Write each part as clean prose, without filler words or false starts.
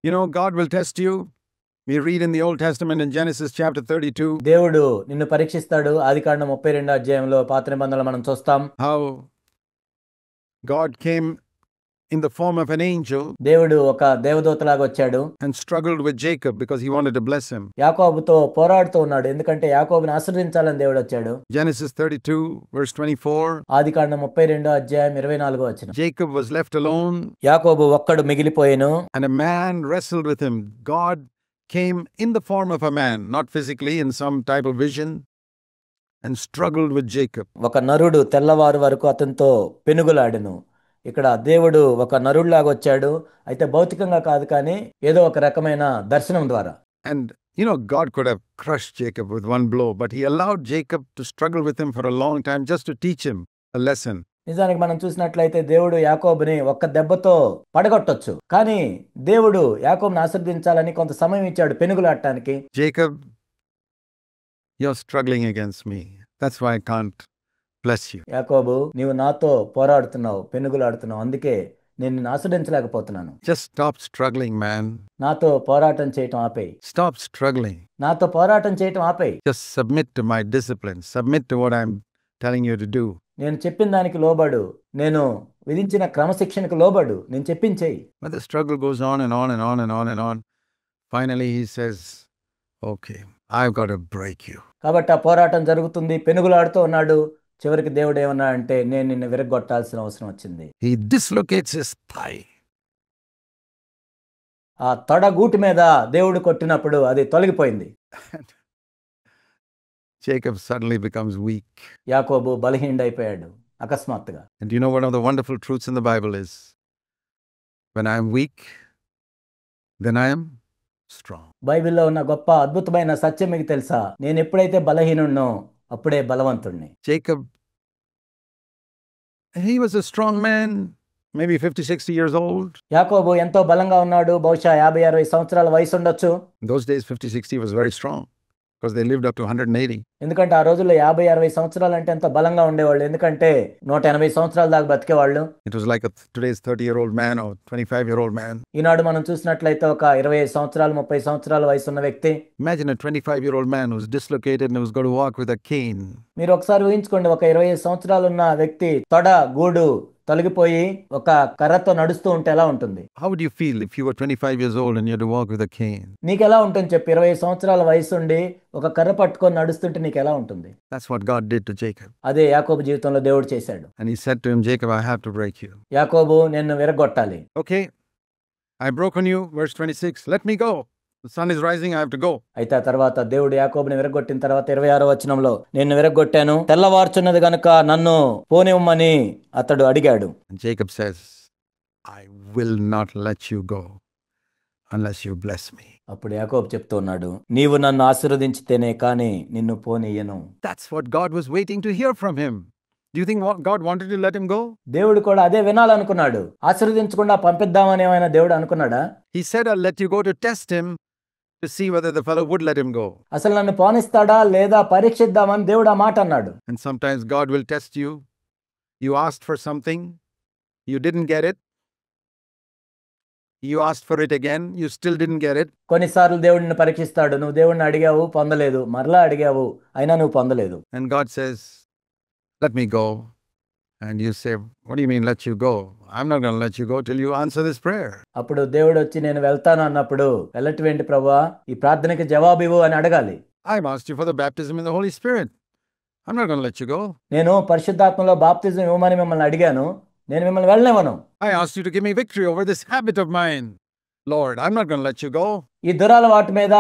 God will test you. We read in the Old Testament in Genesis chapter 32 దేవుడు నిన్ను పరీక్షిస్తాడు. ఆదికాండం 32 అధ్యాయంలో పాత నిబంధనలో మనం చూస్తాం. how God came in the form of an angel దేవుడు ఒక దేవదూతలాగా వచ్చాడు. and struggled with Jacob because he wanted to bless him. యాకోబుతో పోరాడుతూ ఉన్నాడు. ఎందుకంటే యాకోబుని ఆశీర్వదించాలని దేవుడు వచ్చాడు. Genesis 32 verse 24. ఆదికాండం 32 అధ్యాయం 24వ వచనం. Jacob was left alone యాకోబు ఒక్కడు మిగిలిపోయెను. and a man wrestled with him. God came in the form of a man, not physically, in some type of vision, and struggled with Jacob. ఒక నరుడు తెల్లవారు వరకు అతనితో పెనుగులాడెను. ఇక్కడ దేవుడు ఒక నరుడిలాగా వచ్చాడు. అయితే భౌతికంగా కాదు, కానీ ఏదో ఒక రకమైన దర్శనం ద్వారా. And God could have crushed Jacob with one blow, but he allowed Jacob to struggle with him for a long time just to teach him a lesson. నిజానికి మనం చూసినట్లయితే దేవుడు యాకోబుని ఒక్క దెబ్బతో పడగొట్టొచ్చు, కానీ దేవుడు యాకోబుని ఆశీర్వదించాలని కొంత సమయం ఇచ్చాడు పెనుగులాడటానికి. Jacob, you're struggling against me. That's why I can't bless you. యాకోబు, నీవు నాతో పోరాడుతున్నావు, పెనుగులాడుతున్నావు, అందుకే నేను నిన్ను ఆశీర్వదించలేకపోతున్నాను. Just stop struggling, man. నాతో పోరాటం చేయటం ఆపేయి. Stop struggling. నాతో పోరాటం చేయటం ఆపేయి. Just submit to my discipline. Submit to what I'm telling you to do. నేను చెప్పిన దానికి లోబడు, నేను విధించిన క్రమశిక్షణకు లోబడు, నేను చెప్పించేయి. But the struggle goes on and on and on and on and on. Finally he says, okay, I've got to break you. కాబట్టి ఆ పోరాటం జరుగుతుంది, పెనుగులాడుతూ ఉన్నాడు. చివరికి దేవుడు ఏమన్నా అంటే, నేను నిన్ను విరగొట్టాల్సిన అవసరం వచ్చింది. He dislocates his thigh. ఆ తొడగూటి మీద దేవుడు కొట్టినప్పుడు అది తొలగిపోయింది. Jacob suddenly becomes weak. యాకోబు బలహీనుడైపోయాడు అకస్మాత్తుగా. And you know one of the wonderful truths in the Bible is, when I am weak, then I am strong. బైబిల్లో ఉన్న గొప్ప అద్భుతమైన సత్యం మీకు తెలుసా? నేను ఎప్పుడైతే బలహీనుడినో అప్పుడే బలవంతుణ్ణి. Jacob, he was a strong man, maybe 50-60 years old. యాకోబు ఎంతో బలంగా ఉన్నాడు. బహుశా 50-60 సంవత్సరాల వయసు ఉండొచ్చు. In those days 50-60 was very strong because they lived up to 180. ఎందుకంటే ఆ రోజుల్లో 50-60 సంవత్సరాలు అంటే ఎంతో బలంగా ఉండేవాళ్ళు. ఎందుకంటే 180 సంవత్సరాల దాకా బతికేవాళ్ళు. It was like today's 30-year-old man or 25-year-old man. ఈనాడు మనం చూసినట్లయితే ఒక 25 సంవత్సరాలు 30 సంవత్సరాల వయసు ఉన్న వ్యక్తి. Imagine a 25-year-old man who's dislocated and who's going to walk with a cane. మీరు ఒకసారి ఊహించుకోండి, ఒక 25 సంవత్సరాలు ఉన్న వ్యక్తి తొడ గూడు తొలగిపోయి ఒక కర్రతో నడుస్తూ ఉంటే ఎలా ఉంటుంది? How would you feel if you were 25 years old and you had to walk with a cane? నీకు ఎలా ఉంటుంది చెప్పి? 20 సంవత్సరాల వయసు ఉండి ఒక కర్ర పట్టుకొని నడుస్తుంటే నీకు ఎలా ఉంటుంది? That's what God did to Jacob. అదే యాకోబు జీవితంలో దేవుడు చేశాడు. And he said to him, Jacob, I have to break you. యాకోబు, నిన్ను విరగొట్టాలి. Okay, I've broken you. Verse 26, let me go. The sun is rising, I have to go. అయితే ఆ తర్వాత దేవుడు యాకోబుని విరగొట్టిన తర్వాత 26వ వచనంలో, నిన్ను విరగొట్టాను, తెల్లవార్చున్నది గనుక నన్ను పోనివ్వమని అతడు అడిగాడు. And Jacob says, I will not let you go unless you bless me. అప్పుడు యాకోబు చెప్తూ ఉన్నాడు, నీవు నన్ను ఆశీర్వదించితేనే కానీ నిన్ను పోనీయను. That's what God was waiting to hear from him. Do you think God wanted to let him go? దేవుడు కూడా అదే వినాలనుకున్నాడు. ఆశీర్వదించకుండా పంపిద్దామని ఏమైనా దేవుడు అనుకున్నాడా? He said, I'll let you go to test him, to see whether the fellow would let him go. అసలు నన్ను పోనిస్తాడా లేదా పరీక్షిద్దామని దేవుడు ఆ మాట అన్నాడు. And sometimes God will test you. You asked for something, you didn't get it. You asked for it again, you still didn't get it. కొన్నిసార్లు దేవుడు నిన్ను పరీక్షిస్తాడు. నువ్వు దేవుడిని అడిగావు, పొందలేదు. మరలా అడిగావు, అయినా నువ్వు పొందలేదు. And God says, let me go. And you say, what do you mean let you go? I'm not going to let you go till you answer this prayer. అప్పుడు దేవుడు వచ్చి నేను వెళ్తాను అన్నప్పుడు, వెళ్ళటమేంటి ప్రభువా, ఈ ప్రార్థనకి జవాబు ఇవ్వు అని అడగాలి. I've asked you for the baptism in the Holy Spirit. I'm not going to let you go. నేను పరిశుద్ధాత్మలో బాప్తిజం ఇవ్వమని మిమ్మల్ని అడిగాను, నేను మిమ్మల్ని వెళ్ళనివ్వను. I asked you to give me victory over this habit of mine. Lord, I'm not going to let you go. ఈ దురలవాటు మీద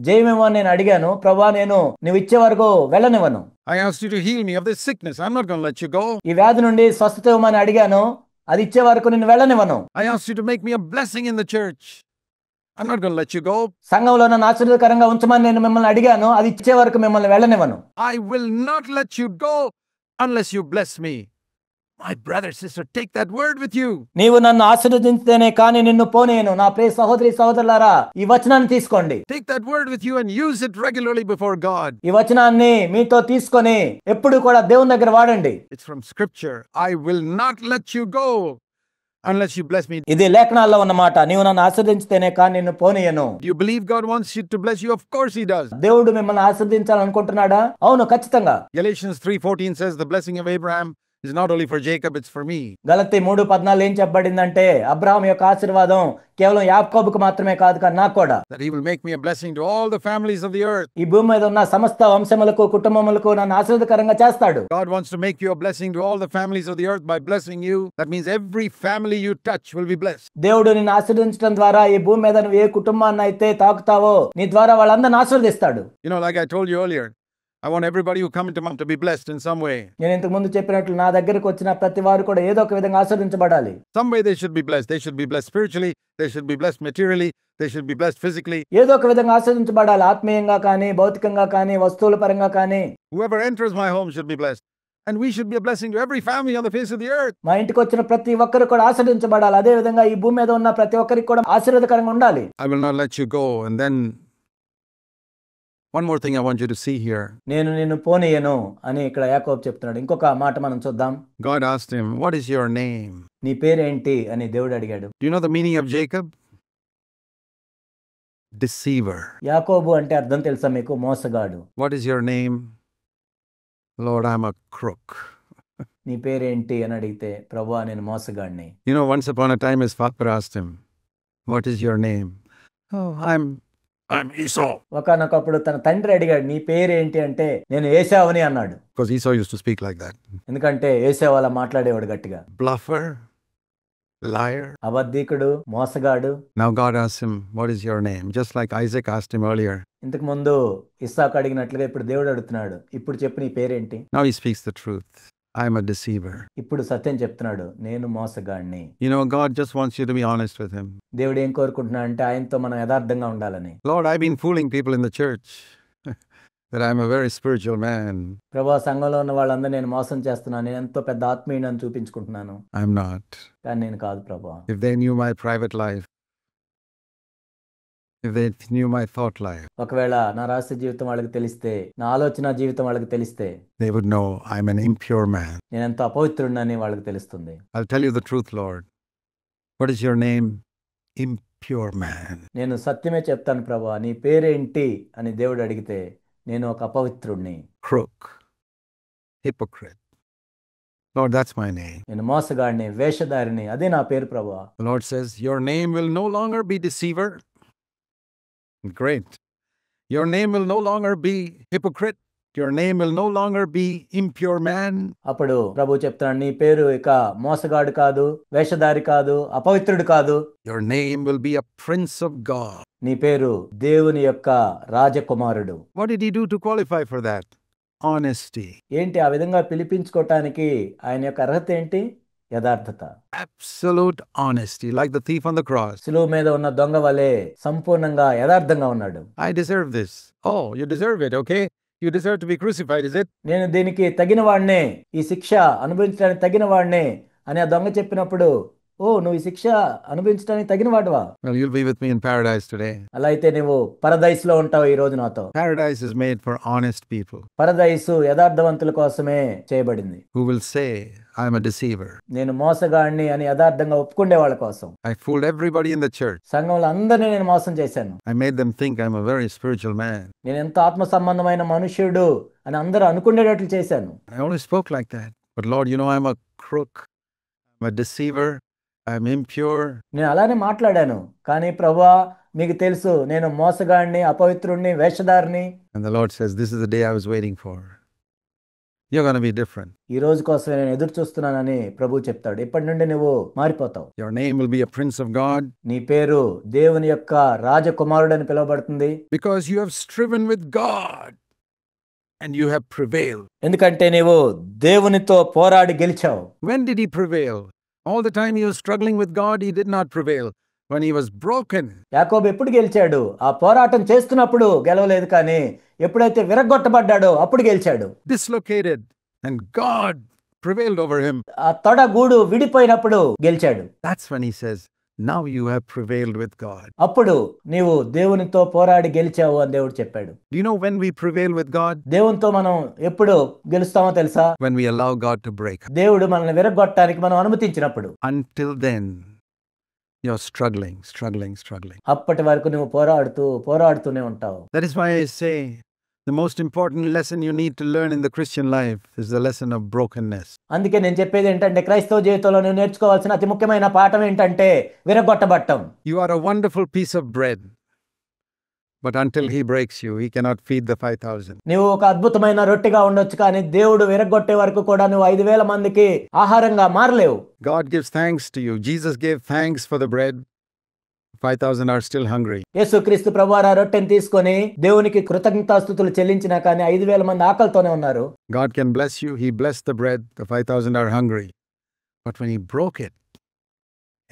జయమివ్వని నేను అడిగాను, ప్రభువా నేను నువ్వు ఇచ్చే వరకు వెళ్ళనివ్వను. I asked you to heal me of this sickness. I'm not going to let you go. ఈ వ్యాధి నుండి స్వస్థత ఇవ్వమని అడిగాను, అది ఇచ్చే వరకు నిన్ను వెళ్ళనివ్వను. I asked you to make me a blessing in the church. I'm not going to let you go. సంఘంలో నన్ను ఆశీర్వాదకరంగా ఉంచమని నేను మిమ్మల్ని అడిగాను, అది ఇచ్చే వరకు మిమ్మల్ని వెళ్ళనివ్వను. I will not let you go unless you bless me. My brother, sister, take that word with you. నీవు నన్ను ఆశీర్వదించితేనే కానీ నిన్ను పోనీయను. నా ప్రియ సహోదరి సహోదరులారా, ఈ వచనాన్ని తీసుకోండి. Take that word with you and use it regularly before God. ఈ వచనాన్ని మీతో తీసుకొని ఎప్పుడు కూడా దేవుని దగ్గర వాడండి. It's from scripture. I will not let you go unless you bless me. ఇది లేఖనాల్లో ఉన్నమాట. నీవు నన్ను ఆశీర్వదించితేనే కానీ నిన్ను పోనీయను. Do you believe God wants you to bless you? Of course He does. దేవుడు మిమ్మల్ని ఆశీర్వదించాలనుకుంటున్నాడా? అవును, ఖచ్చితంగా. Galatians 3:14 says the blessing of Abraham is not only for Jacob, it's for me. గలతీ 3:14 ఏం చెప్పబడిందంటే అబ్రహాం యొక్క ఆశీర్వాదం కేవలం యాకోబుకు మాత్రమే కాదు కానీ నాకు కూడా. That He will make me a blessing to all the families of the earth. ఈ భూమి మీద ఉన్న సమస్త వంశములకు కుటుంబములకు నన్ను ఆశీర్వాదకరంగా చేస్తాడు. God wants to make you a blessing to all the families of the earth by blessing you. That means every family you touch will be blessed. దేవుడు నిన్ను ఆశీర్వదించడం ద్వారా ఈ భూమి మీద నువ్వు ఏ కుటుంబాన్ని అయితే తాకుతావో నీ ద్వారా వాళ్ళందరిని ఆశీర్వదిస్తాడు. You know, like I told you earlier, I want everybody who come into Mount to be blessed in some way. నేను ఇంతకు ముందు చెప్పినట్లు నా దగ్గరకు వచ్చిన ప్రతి వారు కూడా ఏదో ఒక విధంగా ఆశీర్వదించబడాలి. Some way they should be blessed. They should be blessed spiritually. They should be blessed materially. They should be blessed physically. ఏదో ఒక విధంగా ఆశీర్వదించబడాలి. ఆత్మీయంగా కానీ, భౌతికంగా కానీ, వస్తువుల పరంగా కానీ. Whoever enters my home should be blessed. And we should be a blessing to every family on the face of the earth. మా ఇంటికి వచ్చిన ప్రతి ఒక్కరు కూడా ఆశీర్వదించబడాలి. అదే విధంగా ఈ భూమి మీద ఉన్న ప్రతి ఒక్కరికి కూడా ఆశీర్వాదకరంగా ఉండాలి. I will not let you go. And then one more thing I want you to see here. నేను నిన్ను పోనీయను అని ఇక్కడ యాకోబు చెప్తున్నాడు. ఇంకొక మాట మనం చూద్దాం. God asked him, "What is your name?" నీ పేరేంటి అని దేవుడు అడిగాడు. Do you know the meaning of Jacob? Deceiver. యాకోబు అంటే అర్థం తెలుసా మీకు? మోసగాడు. What is your name? Lord, I'm a crook. నీ పేరేంటి అని అడిగితే, ప్రభువా నేను మోసగాడిని. You know, once upon a time his father asked him, "What is your name?" "Oh, I'm Esau." ఒకనొకప్పుడు తన తండ్రి అడిగాడు, నీ పేరేంటి అంటే నేను ఏశావుని అన్నాడు. Because Esau used to speak like that. ఎందుకంటే ఏశావు అలా మాట్లాడేవాడు గట్టిగా. Bluffer, liar. అబద్ధికుడు, మోసగాడు. Now God asked him, "What is your name?" Just like Isaac asked him earlier. ఇంతకు ముందు ఇస్సాకు అడిగినట్లుగా ఇప్పుడు దేవుడు అడుగుతున్నాడు, ఇప్పుడు చెప్పు నీ పేరేంటి? Now he speaks the truth. I'm a deceiver. ఇప్పుడు సత్యం చెప్తున్నాడు, నేను మోసగాడిని. You know, God just wants you to be honest with him. దేవుడు ఏం కోరుకుంటున్నాడు అంటే ఆయనతో మనం యథార్థంగా ఉండాలని. Lord, I've been fooling people in the church that I'm a very spiritual man. ప్రభువా, సంఘంలో ఉన్న వాళ్ళందరూ నేను మోసం చేస్తున్నాను, నేను ఎంతో పెద్ద ఆత్మీయుడని చూపించుకుంటున్నాను. I'm not. కానీ నేను కాదు ప్రభువా. If they knew my private life, if they knew my thought life, ఒకవేళ నా రహస్య జీవితం వాళ్ళకి తెలిస్తే, నా ఆలోచన జీవితం వాళ్ళకి తెలిస్తే, they would know I'm an impure man. నేను ఎంతో అపవిత్రుడినని వాళ్ళకి తెలుస్తుంది. I'll tell you the truth, Lord. What is your name? Impure man. నేను సత్యమే చెప్తాను ప్రభువా, నీ పేరేంటి అని దేవుడు అడిగితే, నేను ఒక అపవిత్రుడిని. Crook. Hypocrite. Lord, that's my name. నేను మోసగాడిని, వేషధారిని, అదే నా పేరు ప్రభువా. The Lord says, your name will no longer be deceiver. Great. Your name will no longer be hypocrite. Your name will no longer be impure man. అప్పుడు ప్రభు చెప్తున్నాడు, నీ పేరు ఇక మోసగాడు కాదు, వేషధారి కాదు, అపవిత్రుడు కాదు. Your name will be a prince of God. నీ పేరు దేవుని యొక్క రాజకుమారుడు. What did he do to qualify for that? Honesty. ఏంటి ఆ విధంగా పిలిపించుకోవటానికి ఆయన యొక్క అర్హత ఏంటి? యథార్థత. Absolute honesty, like the thief on the cross. సిలువ మీద ఉన్న దొంగ వలె సంపూర్ణంగా యథార్థంగా ఉన్నాడు. I deserve this. Oh, you deserve it, okay? You deserve to be crucified, is it? నేను దీనికి తగిన వాడినే, ఈ శిక్ష అనుభవించడానికి తగిన వాడినే అని ఆ దొంగ చెప్పినప్పుడు, ఓ నువ్వు ఈ శిక్ష అనుభవించడానికి తగిన వాడువా? Well, you'll be with me in paradise today. అలా అయితే నువ్వు పరదైస్ లో ఉంటావు ఈ రోజు నాతో. Paradise is made for honest people. పరదైసు యథార్థవంతుల కోసమే చేయబడింది. Who will say, I'm a deceiver. నేను మోసగాడిని అని యథార్థంగా ఒప్పుకునే వాళ్ళ కోసం. I fooled everybody in the church. సంఘంలో అందరినీ నేను మోసం చేశాను. I made them think I'm a very spiritual man. నేను ఎంతో ఆత్మ సంబంధమైన మనుష్యుడు అని అందరూ అనుకునేటట్లు చేశాను. I only spoke like that. But Lord, you know I'm a crook. I'm a deceiver. I'm impure. నేను అలానే మాట్లాడాను. కానీ ప్రభువా, మీకు తెలుసు నేను మోసగాడిని, అపవిత్రుడిని, వేషధారిని. And the Lord says, this is the day I was waiting for. You're going to be different. ఈ రోజు కోసమే నేను ఎదురు చూస్తున్నానని ప్రభువు చెప్తాడు. ఇప్పటి నుండి నువ్వు మారిపోతావు. Your name will be a prince of God. నీ పేరు దేవుని యొక్క రాజకుమారుడు అని పిలువబడుతుంది. Because you have striven with God and you have prevailed. ఎందుకంటే నీవు దేవునితో పోరాడి గెలిచావు. When did he prevail? All the time he was struggling with God, he did not prevail. When he was broken. యాకోబు ఎప్పుడు గెలిచాడు? ఆ పోరాటం చేస్తున్నప్పుడు గెలవలేదు, కానీ ఎప్పుడైతే విరగొట్టబడ్డాడో అప్పుడు గెలిచాడు. Dislocated and God prevailed over him. ఆ తొడ గూడు విడిపోయినప్పుడు గెలిచాడు. That's when he says, Now you have prevailed with God. అప్పుడు నీవు దేవునితో పోరాడి గెలిచావు అని దేవుడు చెప్పాడు. Do you know when we prevail with God? దేవునితో మనం ఎప్పుడు గెలుస్తామో తెలుసా? When we allow God to break. దేవుడు మనల్ని విరగొట్టడానికి మనం అనుమతించినప్పుడు. Until then, you're struggling. అప్పటి వరకు నువ్వు పోరాడుతూనే ఉంటావు. That is why I say, the most important lesson you need to learn in the Christian life is the lesson of brokenness. అందుకే నేను చెప్పేది ఏంటంటే క్రైస్తవ జీవితంలో నువ్వు నేర్చుకోవాల్సిన అతి ముఖ్యమైన పాఠం ఏంటంటే విరగొట్టబట్టం. You are a wonderful piece of bread, but until he breaks you, he cannot feed the 5,000. నువ్వు ఒక అద్భుతమైన రొట్టెగా ఉండొచ్చు, కానీ దేవుడు విరగొట్టే వరకు కూడా నువ్వు 5,000 మందికి ఆహారంగా మారలేవు. God gives thanks to you. Jesus gave thanks for the bread. 5,000 are still hungry. యేసుక్రీస్తు ప్రభువారు ఆ రొట్టెని తీసుకొని దేవునికి కృతజ్ఞతాస్తుతులు చెల్లించినా కానీ 5,000 మంది ఆకలితోనే ఉన్నారు. God can bless you. He blessed the bread. The 5,000 are hungry. But when he broke it,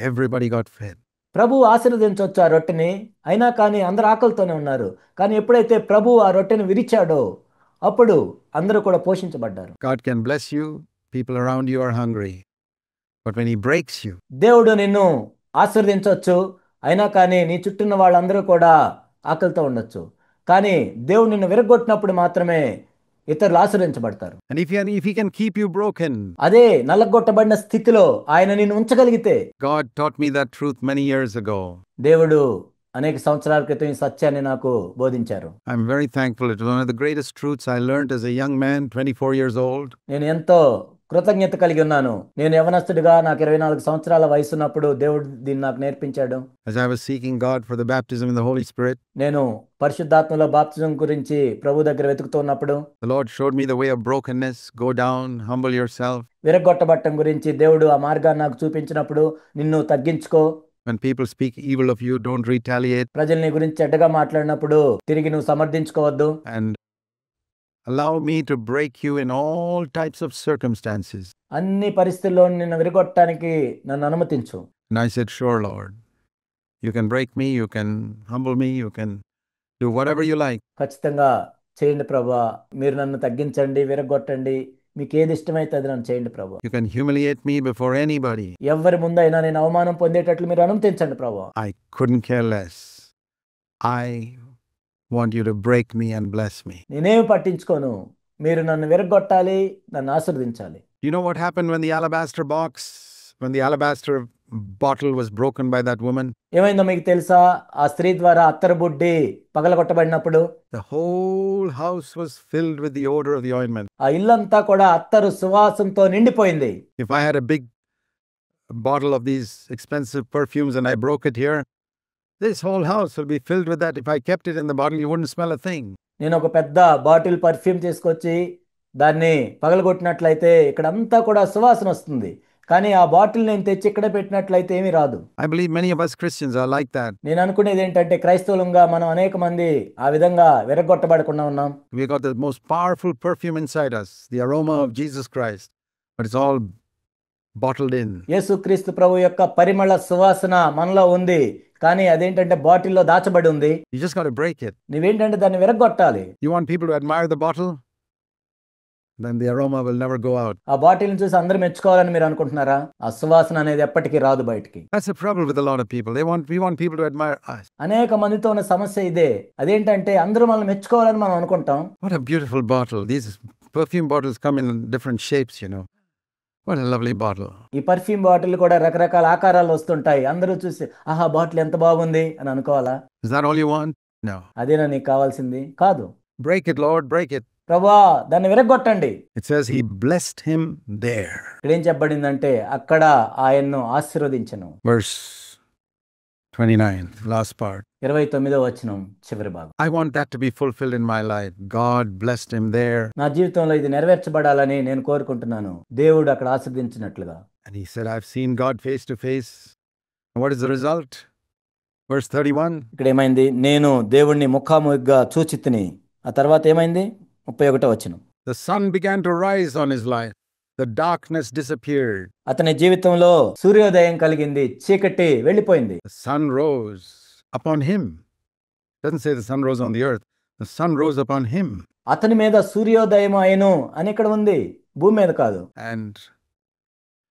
everybody got fed. ప్రభు ఆశీర్వదించవచ్చు ఆ రొట్టెని, అయినా కానీ అందరూ ఆకలితోనే ఉన్నారు. కానీ ఎప్పుడైతే ప్రభు ఆ రొట్టెని విరిచాడో అప్పుడు అందరూ కూడా పోషించబడ్డారు. God can bless you. People around you are hungry. But when he breaks you, దేవుడు నిన్ను ఆశీర్వదించవచ్చు, అయినా కానీ నీ చుట్టూన్న వాళ్ళందరూ కూడా ఆకలితో ఉండొచ్చు. కానీ దేవుడు నిన్ను విరగొట్టినప్పుడు మాత్రమే ఇతరులు ఆశీర్వదించబడతారు. and if he can keep you broken, అదే నల్లగొట్టబడిన స్థితిలో ఆయన నిన్ను ఉంచగలిగితే. God taught me that truth many years ago. దేవుడు అనేక సంవత్సరాల క్రితం ఈ సత్యాన్ని నాకు బోధించారు. I'm very thankful. It was one of the greatest truths I learned as a young man, 24 years old. నేను ఎంతో కృతజ్ఞత కలిగి ఉన్నాను. నేను యవనస్తుడిగా నాకు 24 సంవత్సరాల వయసు ఉన్నప్పుడు దేవుడు దీన్ని నాకు నేర్పించాడు. As I was seeking God for the baptism in the Holy Spirit, నేను పరిశుద్ధాత్మలో బాప్తిజం గురించి ప్రభు దగ్గర వెతుకుతున్నప్పుడు the Lord showed me the way of brokenness. Go down, humble yourself. విరగొట్టబట్టం గురించి దేవుడు ఆ మార్గాన్ని నాకు చూపించినప్పుడు, నిన్ను తగ్గించుకో. When people speak evil of you, don't retaliate. ప్రజలు నీ గురించి చెడ్డగా మాట్లాడినప్పుడు తిరిగి నువ్వు సమర్థించుకోవద్దు. And allow me to break you in all types of circumstances. అన్ని పరిస్థితుల్లో నిన్ను విరగొట్టడానికి నన్ను అనుమతించు. And I said, sure, Lord. You can break me, you can humble me, you can do whatever you like. ఖచ్చితంగా చేయండి ప్రభువా, మీరు నన్ను తగ్గించండి, విరగొట్టండి, మీకు ఏది ఇష్టమైతే అది నన్ను చేయండి ప్రభువా. You can humiliate me before anybody. ఎవరి ముందైనా నేను అవమానం పొందేటట్లు మీరు అనుమతించండి ప్రభువా. I couldn't care less. I want you to break me and bless me. నేనేమి పట్టించుకోను, మీరు నన్ను విరగొట్టాలి, నన్ను ఆశీర్వదించాలి. You know what happened when the alabaster bottle was broken by that woman? ఏమైందో మీకు తెలుసా? ఆ స్త్రీ ద్వారా అత్తరు బుడ్డి పగలగొట్టబడినప్పుడు The whole house was filled with the odor of the ointment. ఆ ఇల్లంతా కూడా అత్తరు సువాసనతో నిండిపోయింది. If I had a big bottle of these expensive perfumes and I broke it here, this whole house will be filled with that. If I kept it in the bottle, you wouldn't smell a thing. నేను ఒక పెద్ద bottle perfume తీసుకొచ్చి దాన్ని పగలగొట్టినట్లయితే ఇక్కడంతా కూడా సువాసన వస్తుంది. కానీ ఆ బాటిల్ నేను తెచ్చి ఇక్కడ పెట్టినట్లయితే ఏమీ రాదు. I believe many of us Christians are like that. నేను అనుకునేది ఏంటంటే క్రైస్తవులంగా మనం అనేక మంది ఆ విధంగా విరగొట్టబడకుండా ఉన్నాం. We got the most powerful perfume inside us, the aroma of Jesus Christ, but it's all bottled in. యేసుక్రీస్తు ప్రభు యొక్క పరిమళ సువాసన మనలో ఉంది, కానీ అదేంటంటే బాటిల్లో దాచబడి ఉంది. You just got to break it. నువ్వేంటంటే దాన్ని విరగొట్టాలి. You want people to admire the bottle? Then the aroma will never go out. ఆ బాటిల్ని చూసి అందరూ మెచ్చుకోవాలని మీరు అనుకుంటున్నారా? ఆ సువాసన అనేది ఎప్పటికీ రాదు బయటికి. That's the trouble with a lot of people. We want people to admire us. అనేక మందితో ఉన్న సమస్య ఇదే. అదేంటంటే అందరూ మనల్ని మెచ్చుకోవాలని మనం అనుకుంటాం. What a beautiful bottle. These perfume bottles come in different shapes, you know. What a lovely bottle. ఈ పర్ఫ్యూమ్ బాటిల్ కూడా రకరకాల ఆకారాలు వస్తుంటాయి. అందరూ చూసి ఆహా బాటిల్ ఎంత బాగుంది అని అనుకోవాలా? Is that all you want? No. అదేనా నీకు కావాల్సింది? కాదు. Break it, Lord, break it. ప్రభువా దాన్ని విరగొట్టండి. It says he blessed him there. ఇక్కడ ఏం చెప్పబడిందంటే అక్కడ ఆయన్ను ఆశీర్వదించెను. Verse 29, last part. 29వ వచనం చివరి భాగం. I want that to be fulfilled in my life. God blessed him there. నా జీవితంలో ఇది నెరవేర్చబడాలని నేను కోరుకుంటున్నాను. దేవుడు అక్కడ ఆశీర్వదించినట్లుగా. And he said, I've seen God face to face. And what is the result? Verse 31. ఇక్కడ ఏమైంది? నేను దేవుణ్ణి ముఖాముఖిగా చూచితిని. ఆ తర్వాత ఏమైంది? 31వ వచనం. The sun began to rise on his life. The darkness disappeared. అతని జీవితంలో సూర్యోదయం కలిగింది, చీకటి వెళ్ళిపోయింది. The sun rose upon him. It doesn't say the sun rose on the earth. The sun rose upon him. అతని మీద సూర్యోదయం అయ్యను అని ఇక్కడ ఉంది, భూమి మీద కాదు. And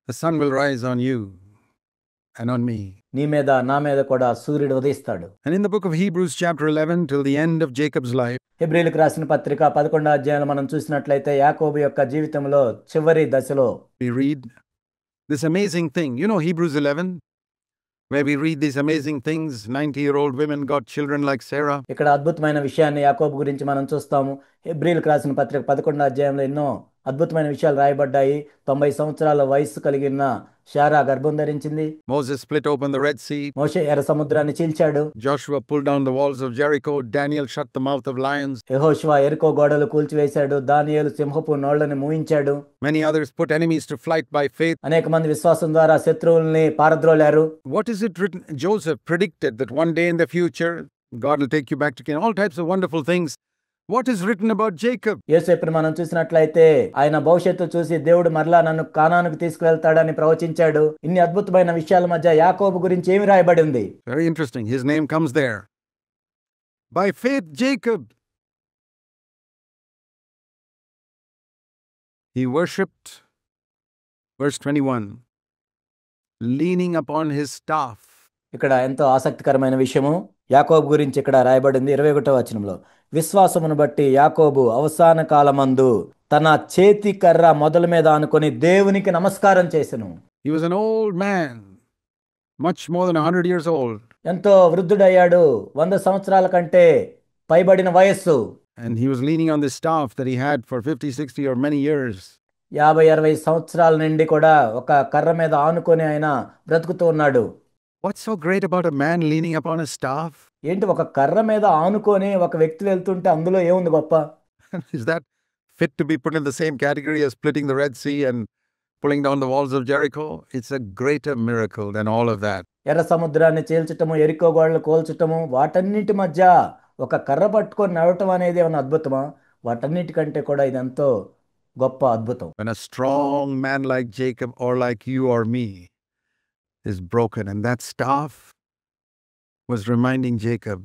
the sun will rise on you and on me. నీ మీద నా మీద కూడా సూర్యుడు ఉదయిస్తాడు. And in the book of Hebrews chapter 11 till the end of Jacob's life, హెబ్రీయులకు రాసిన పత్రిక 11వ అధ్యాయంలో మనం చూసినట్లయితే యాకోబు యొక్క జీవితంలో చివరి దశలో we read this amazing thing. You know Hebrews 11, where we read these amazing things. 90-year-old women got children like Sarah. ఇక్కడ అద్భుతమైన విషయాన్ని యాకోబు గురించి మనం చూస్తాము. హెబ్రీయులకు రాసిన పత్రిక 11వ అధ్యాయంలో ఎన్నో అద్భుతమైన విషయాలు రాయబడ్డాయి. 90 సంవత్సరాల వయస్సు కలిగిన శారా గర్భం ధరించింది. Moses split open the Red Sea. మోషే ఎర్ర సముద్రాన్ని చీల్చాడు. Joshua pulled down the walls of Jericho. Daniel shut the mouth of lions. యెహోషువ యెరికో గోడలు కూల్చివేశాడు. దానియేలు సింహపు నోళ్లను మూయించాడు. Many others put enemies to flight by faith. అనేక మంది విశ్వాసం ద్వారా శత్రువుల్ని పారద్రోలారు. What is it written? Joseph predicted that one day in the future, God will take you back to Canaan. All types of wonderful things. What is written about Jacob? యోసేపుని మనం చూసినట్లయితే ఆయన భవిష్యత్తు చూసి దేవుడు మరలా నన్ను కానానుకు తీసుకువెళ్తాడని ప్రవచించాడు. ఇన్ని అద్భుతమైన విషయాల మధ్య యాకోబు గురించి ఏమి రాయబడి ఉంది? Very interesting. His name comes there. By faith, Jacob. He worshipped, verse 21, leaning upon his staff. ఇక్కడ ఎంతో ఆసక్తికరమైన విషయము యాకోబు గురించి ఇక్కడ రాయబడింది 21వ వచనంలో. విశ్వాసమును బట్టి యాకోబు అవసాన కాలమందు తన చేతి కర్ర మొదల మీద ఆనుకొని దేవునికి నమస్కారం చేసెను. He was an old man, much more than 100 years old. ఎంతో వృద్ధుడయ్యాడు. 100 సంవత్సరాల కంటే పైబడిన వయస్సు. And he was leaning on the staff that he had for 50, 60 or many years. 50-60 సంవత్సరాల నుండి కూడా ఒక కర్ర మీద ఆనుకొని ఆయన బ్రతుకుతూ ఉన్నాడు. What's so great about a man leaning upon a staff? ఏంటి ఒక కర్ర మీద ఆనుకొని ఒక వ్యక్తి వెళ్తుంటే అందులో ఏముంది గొప్ప? Is that fit to be put in the same category as splitting the Red Sea and pulling down the walls of Jericho? It's a greater miracle than all of that. ఎర్ర సముద్రాన్ని చీల్చటము, ఎరికో గోడలు కోల్చటము, వాటన్నిటి మధ్య ఒక కర్ర పట్టుకొని నడవటం అనేది ఏమైనా అద్భుతమా? వాటన్నిటికంటే కూడా ఇదెంతో గొప్ప అద్భుతం. When a strong man like Jacob or like you or me is broken, and that staff was reminding Jacob,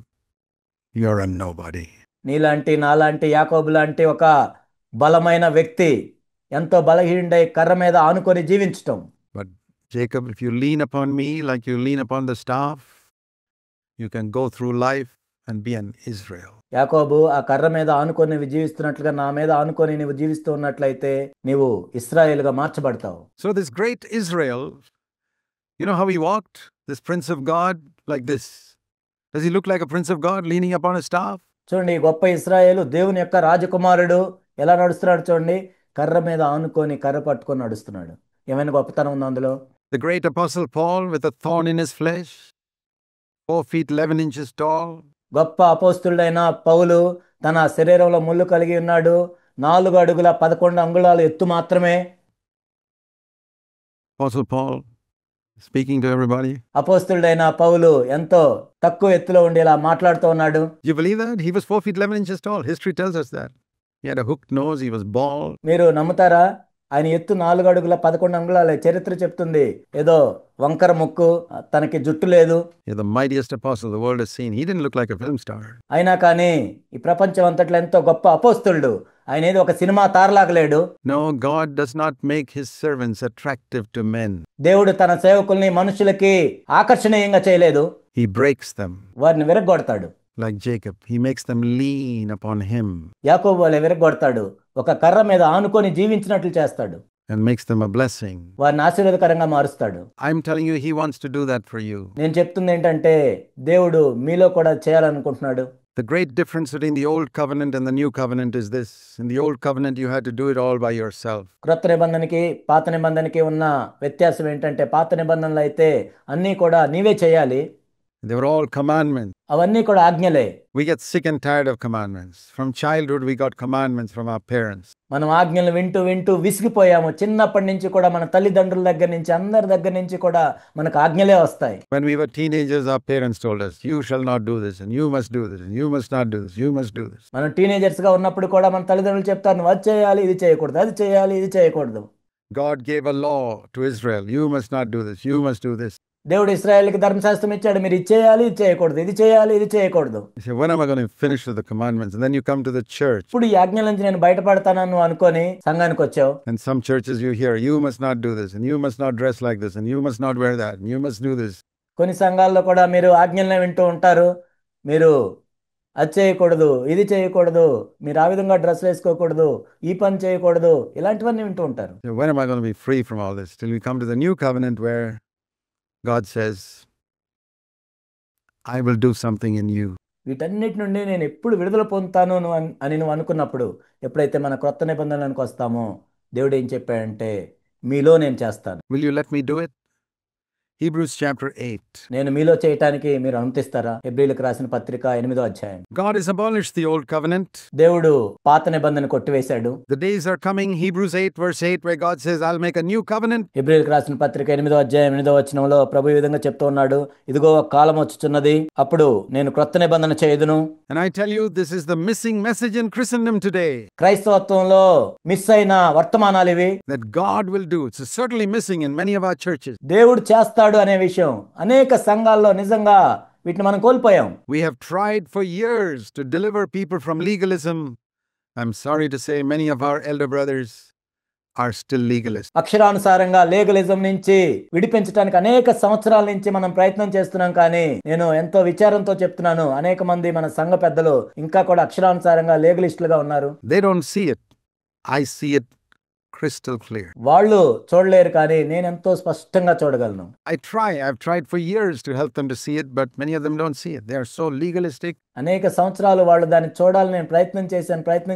you're a nobody. నీలాంటి నాలాంటి యాకోబు లాంటి ఒక బలమైన వ్యక్తి ఎంతో బలహీనుడై కర్ర మీద ఆనుకొని జీవించటం. But Jacob, if you lean upon me like you lean upon the staff, you can go through life and be an Israel. యాకోబు ఆ కర్ర మీద ఆనుకొని నువ్వు జీవిస్తున్నట్లుగా నా మీద ఆనుకొని నువ్వు జీవిస్తూ ఉన్నట్లయితే నీవు ఇశ్రాయేలుగా మార్చబడతావు. So this great Israel, you know how he walked? This Prince of God like this. Does he look like a Prince of God leaning upon a staff? చూడండి, గొప్ప ఇశ్రాయేలు దేవుని యొక్క రాజకుమారుడు ఎలా నడుస్తున్నాడు చూడండి. కర్ర మీద ఆనుకొని కర్ర పట్టుకొని నడుస్తున్నాడు. ఏమైనా గొప్పతనం ఉందో అందులో? The great apostle Paul with a thorn in his flesh, 4 feet 11 inches tall. గొప్ప అపోస్తుడైన పౌలు తన శరీరంలో ముళ్ళు కలిగి ఉన్నాడు. 4 అడుగుల 11 అంగుళాల ఎత్తు మాత్రమే. Apostle Paul speaking to everybody. అపోస్తుడైన పౌలు ఎంతో తక్కువ ఎత్తులో ఉండి ఇలా మాట్లాడుతూ ఉన్నాడు. You believe that? He was 4 feet 11 inches tall. History tells us that. He had a hooked nose. He was bald. మీరు నమ్ముతారా? ఆయన ఎత్తు 4 అడుగుల 11 అంగుళాలే. చరిత్ర చెప్తుంది ఏదో వంకర ముక్కు, తనకి జుట్టు లేదు. He's the mightiest apostle the world has seen. He didn't look like a film star. అయినా కానీ ఈ ప్రపంచం అంతట్లో ఎంతో గొప్ప అపోస్తులుడు. ఆయన ఏదో ఒక cinema తారలాగలేడు. No, God does not make his servants attractive to men. దేవుడు తన సేవకుల్ని మనుషులకి ఆకర్షణీయంగా చేయలేదు. He breaks them. వారిని విరగొడతాడు. Like Jacob, he makes them lean upon him యాకోబు వలె విరగొడతాడు. ఒక కర్ర మీద ఆనుకొని జీవించినట్లు చేస్తాడు. and makes them a blessing. వారిని ఆశీర్వాదకరంగా మారుస్తాడు. I'm telling you, he wants to do that for you. నేను చెప్తుంది ఏంటంటే దేవుడు మీలో కూడా చేయాలనుకుంటున్నాడు. The great difference between the old covenant and the new covenant is this. In the old covenant, you had to do it all by yourself. క్రొత్త నిబంధనకి పాత నిబంధనకి ఉన్న వ్యత్యాసం ఏంటంటే పాత నిబంధనలు అయితే అన్నీ కూడా నీవే చేయాలి. They were all commandments. అవన్నీ కూడా ఆజ్ఞలే. We get sick and tired of commandments. From childhood, we got commandments from our parents. మనం ఆజ్ఞలు వింటూ వింటూ విసిగిపోయాము. చిన్నప్పటి నుంచి కూడా మన తల్లిదండ్రుల దగ్గర నుంచి అందరి దగ్గర నుంచి కూడా మనకు ఆజ్ఞలే వస్తాయి. When we were teenagers, our parents told us, you shall not do this, and you must do this, and you must not do this, you must do this. మనం టీనేజర్స్ గా ఉన్నప్పుడు కూడా మన తల్లిదండ్రులు చెప్తారు, నువ్వు అది చేయాలి, ఇది చేయకూడదు, అది చేయాలి, ఇది చేయకూడదు. God gave a law to Israel. You must not do this, you must do this. దేవుడు ఇశ్రాయేలుకి ధర్మశాస్త్రం ఇచ్చాడు, మీరు ఇది చేయాలి, ఇది చేయకూడదు, ఇది చేయాలి, ఇది చేయకూడదు. You say, when am I going to finish with the commandments? And then you come to the church. ఇప్పుడు ఈ ఆజ్ఞల నుంచి నేను బయటపడతానని అనుకొని సంఘానికి వచ్చావు. And some churches you hear, you must not do this, and you must not dress like this, and you must not wear that, and you must do this. కొన్ని సంఘాల్లో కూడా మీరు ఆజ్ఞల్ని వింటూ ఉంటారు. మీరు అది చేయకూడదు, ఇది చేయకూడదు, మీరు ఆ విధంగా డ్రెస్ వేసుకోకూడదు, ఈ పని చేయకూడదు, ఇలాంటివన్నీ వింటూ ఉంటారు. So when am I going to be free from all this? Till we come to the new covenant where God says, I will do something in you. వీటన్నిటి నుండి నేను ఎప్పుడు విడుదల పొందుతాను అని నువ్వు అనుకున్నప్పుడు, ఎప్పుడైతే మన క్రొత్త నిబంధనలకు వస్తామో దేవుడు ఏం చెప్పాడంటే, మీలో నేను చేస్తాను. Will you let me do it? Hebrews chapter 8. నేను మీలో చేయటానికి మీరు అనుమతిస్తారా? హెబ్రీయులకు రాసిన పత్రిక 8వ అధ్యాయం. God has abolished the old covenant. దేవుడు పాత నిబంధన కొట్టివేశాడు. The days are coming, Hebrews 8 verse 8, where God says, I'll make a new covenant. హెబ్రీయులకు రాసిన పత్రిక 8వ అధ్యాయం 8వ వచనంలో ప్రభు ఈ విధంగా చెప్తూ ఉన్నాడు, ఇదిగో ఒక కాలం వచ్చుచున్నది, అప్పుడు నేను క్రొత్త నిబంధన చేయుదును. And I tell you, this is the missing message in Christendom today. క్రైస్తవత్వంలో మిస్ అయిన వర్తమానాలు ఇవి. That God will do. It's certainly missing in many of our churches. దేవుడు చేస్తాడు అనే విషయం అనేక సంఘాల్లో నిజంగా వీటిని మనం కోల్పోయాం. We have tried for years to deliver people from legalism. I'm sorry to say many of our elder brothers are still legalists. అక్షరానుసారంగా లీగలిజం నుంచి విడిపించడానికి అనేక సంవత్సరాల నుంచి మనం ప్రయత్నం చేస్తున్నాం. కానీ నేను ఎంతో విచారంతో చెప్తున్నాను, అనేక మంది మన సంఘ పెద్దలు ఇంకా కూడా అక్షరానుసారంగా లీగలిస్టులుగా ఉన్నారు. They don't see it. I see it crystal clear. వాళ్ళు చూడలేరు, కానీ నేను ఎంతో స్పష్టంగా చూడగలను. I've tried for years to help them to see it, but many of them don't see it. They are so legalistic. అనేక సంవత్సరాలు వాళ్ళు దాన్ని చూడాలని నేను ప్రయత్నం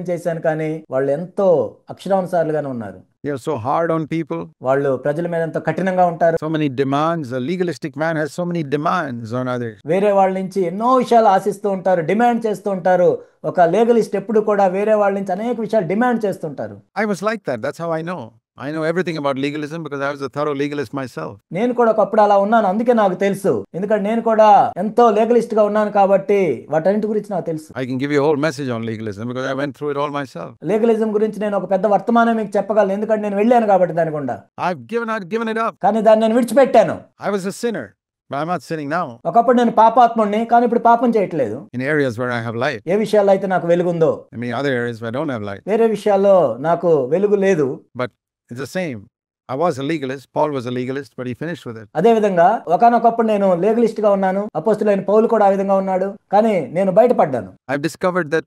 చేశాను, కానీ వాళ్ళు ఎంతో అక్షరానుసారులుగానే ఉన్నారు. They are so hard on people. వాళ్ళు ప్రజల మీద ఎంతో కఠినంగా ఉంటారు. So many demands. A legalistic man has so many demands on others. వేరే వాళ్ళ నుంచి ఎన్నో విషయాలు ఆశిస్తూ ఉంటారు, డిమాండ్ చేస్తూ ఉంటారు. ఒక లీగలిస్ట్ ఎప్పుడు కూడా వేరే వాళ్ళ నుంచి అనేక విషయాలు డిమాండ్ చేస్తుంటారు. I was like that. That's how I know. I know everything about legalism because I was a thorough legalist myself. నేను కూడా ఒకప్పుడు అలా ఉన్నాను, అందుకే నాకు తెలుసు. ఎందుకంటే నేను కూడా ఎంతో లీగలిస్ట్ గా ఉన్నాను కాబట్టి వాటన్నిటి గురించి నాకు తెలుసు. I can give you a whole message on legalism because I went through it all myself. Legalism గురించి నేను ఒక పెద్ద వర్తమానం మీకు చెప్పగలను, ఎందుకంటే నేను వెళ్ళాను కాబట్టి దాని గుండా. I've given it up. కానీ దాన్ని నేను విడిచిపెట్టాను. I was a sinner, but I'm not sinning now. ఒకప్పుడు నేను పాపాత్ముడిని, కానీ ఇప్పుడు పాపం చేయట్లేదు. In areas where I have light. ఏ విషయాల్లో అయితే నాకు వెలుగుందో, In many other areas where I don't have light. వేరే విషయాల్లో నాకు వెలుగు లేదు. But it's the same. I was a legalist. Paul was a legalist, but he finished with it. అదే విధంగా ఒకానొకప్పుడు నేను లీగలిస్ట్ గా ఉన్నాను. అపోస్తలుడైన పౌలు కూడా ఆ విధంగా ఉన్నాడు, కానీ నేను బయటపడ్డాను. I've discovered that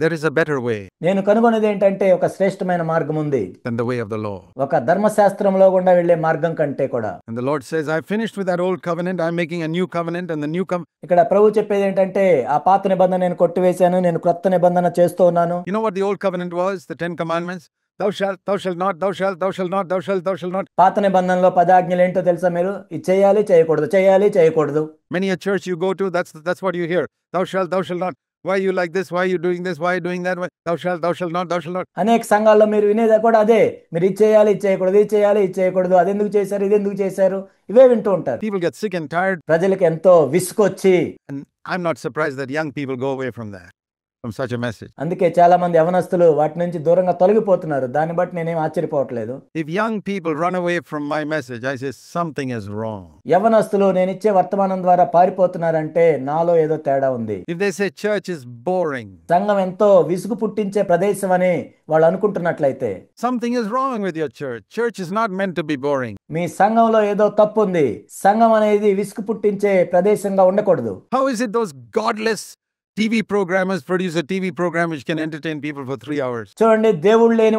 there is a better way నేను కనుగొన్నది ఏంటంటే, ఒక శ్రేష్టమైన మార్గం ఉంది than the way of the law. ఒక ధర్మశాస్త్రంలో గుండా వెళ్లే మార్గం కంటే కూడా. And the Lord says, I've finished with that old covenant. I'm making a new covenant, and the new ఇక్కడ ప్రభు చెప్పేది ఏంటంటే, ఆ పాత నిబంధన నేను కొట్టివేశాను, నేను క్రొత్త నిబంధన చేస్తూ ఉన్నాను. You know what the old covenant was? The 10 commandments. Thou shalt, thou shalt not, thou shalt, thou shalt not, thou shalt, thou shalt not. పాత నిబంధనలో 10 ఆజ్ఞలు ఏంటో తెలుసా మీరు? ఇది చేయాలి, చేయకూడదు, చేయాలి, చేయకూడదు. Many a church you go to, that's what you hear. Thou shalt, thou shalt not. Why are you like this? Why are you doing this? Why are you doing that? Thou shalt, thou shalt not, thou shalt not. అనేక సంఘాల్లో మీరు వినేది కూడా అదే. మీరు ఇది చేయాలి, ఇది చేయకూడదు, ఇది చేయాలి, ఇది చేయకూడదు, అది ఎందుకు చేశారు, ఇది ఎందుకు చేశారు, ఇవే వింటూ ఉంటారు. People get sick and tired. ప్రజలకు ఎంతో విసుకొచ్చి, And I'm not surprised that young people go away from that, from such a message. అందుకే చాలా మంది యవనస్తులు వాటి నుంచి దూరంగా తొలగిపోతున్నారు. దాన్ని బట్టి నేనేం ఆశ్చర్యపోవట్లేదు. If young people run away from my message, I say something is wrong. యవనస్తులు నేను ఇచ్చే వర్తమానం ద్వారా పారిపోతున్నారంటే నాలో ఏదో తేడా ఉంది. If they say church is boring, సంఘం ఎంతో విసుగు పుట్టించే ప్రదేశం అని వాళ్ళు అనుకుంటున్నట్లయితే, something is wrong with your church. Church is not meant to be boring. మీ సంఘంలో ఏదో తప్పు ఉంది. సంఘం అనేది విసుగు పుట్టించే ప్రదేశంగా ఉండకూడదు. How is it those godless TV programmers produce a TV program which can entertain people for 3 hours? చూడండి, దేవుళ్ళు లేని